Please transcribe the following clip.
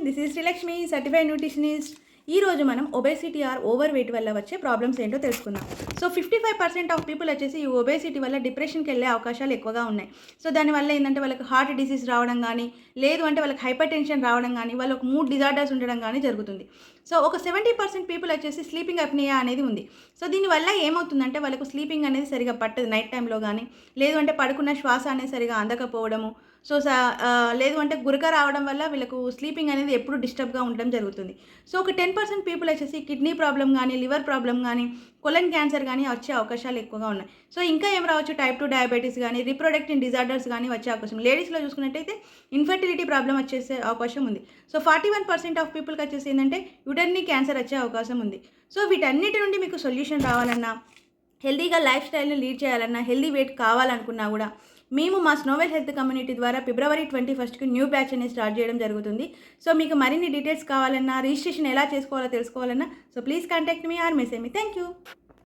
This is Srilakshmi, certified nutritionist. ఈ రోజు మనం ఒబేసిటీ ఆర్ ఓవర్ వెయిట్ వల్ల వచ్చే ప్రాబ్లమ్స్ ఏంటో తెలుసుకుందాం. సో 55% ఆఫ్ పీపుల్ వచ్చేసి ఈ ఒబేసిటీ వల్ల డిప్రెషన్కి వెళ్ళే అవకాశాలు ఎక్కువగా ఉన్నాయి. సో దానివల్ల ఏంటంటే వాళ్ళకి హార్ట్ డిసీజ్ రావడం కానీ, లేదు అంటే వాళ్ళకి హైపర్ టెన్షన్ రావడం కానీ, వాళ్ళకు మూడ్ డిజార్డర్స్ ఉండడం కానీ జరుగుతుంది. సో ఒక 70% పీపుల్ వచ్చేసి స్లీపింగ్ అప్నియా అనేది ఉంది. సో దీనివల్ల ఏమవుతుందంటే వాళ్ళకు స్లీపింగ్ అనేది సరిగా పట్టదు నైట్ టైంలో కానీ, లేదు అంటే పడుకున్న శ్వాస అనేది సరిగా అందకపోవడము. సో లేదు అంటే గురక రావడం వల్ల వీళ్ళకు స్లీపింగ్ అనేది ఎప్పుడు డిస్టర్బ్గా ఉండడం జరుగుతుంది. సో ఒక 10% పీపుల్ వచ్చేసి కిడ్నీ ప్రాబ్లం కానీ, లివర్ ప్రాబ్లం కానీ, కొలన్ క్యాన్సర్ కానీ వచ్చే అవకాశాలు ఎక్కువగా ఉన్నాయి. సో ఇంకా ఏం రావచ్చు, టైప్ 2 డయాబెటీస్ కానీ, రిప్రొడక్టివ్ డిజార్డర్స్ కానీ వచ్చే అవకాశం. లేడీస్లో చూసుకున్నట్టయితే ఇన్ఫర్టిలిటీ ప్రాబ్లం వచ్చేసే అవకాశం ఉంది. సో 41% ఆఫ్ పీపుల్కి వచ్చేసి ఏంటంటే యుటర్నీ క్యాన్సర్ వచ్చే అవకాశం ఉంది. సో వీటన్నిటి నుండి మీకు సొల్యూషన్ రావాలన్నా, హెల్తీగా లైఫ్ స్టైల్ని లీడ్ చేయాలన్నా, హెల్తీ వెయిట్ కావాలనుకున్నా కూడా మేము మా స్నోవెల్ హెల్త్ కమ్యూనిటీ ద్వారా ఫిబ్రవరి 21కి న్యూ బ్యాచ్ అనేది స్టార్ట్ చేయడం జరుగుతుంది. సో మీకు మరిన్ని డీటెయిల్స్ కావాలన్నా, రిజిస్ట్రేషన్ ఎలా చేసుకోవాలో తెలుసుకోవాలన్నా, so please contact me or message me. Thank you.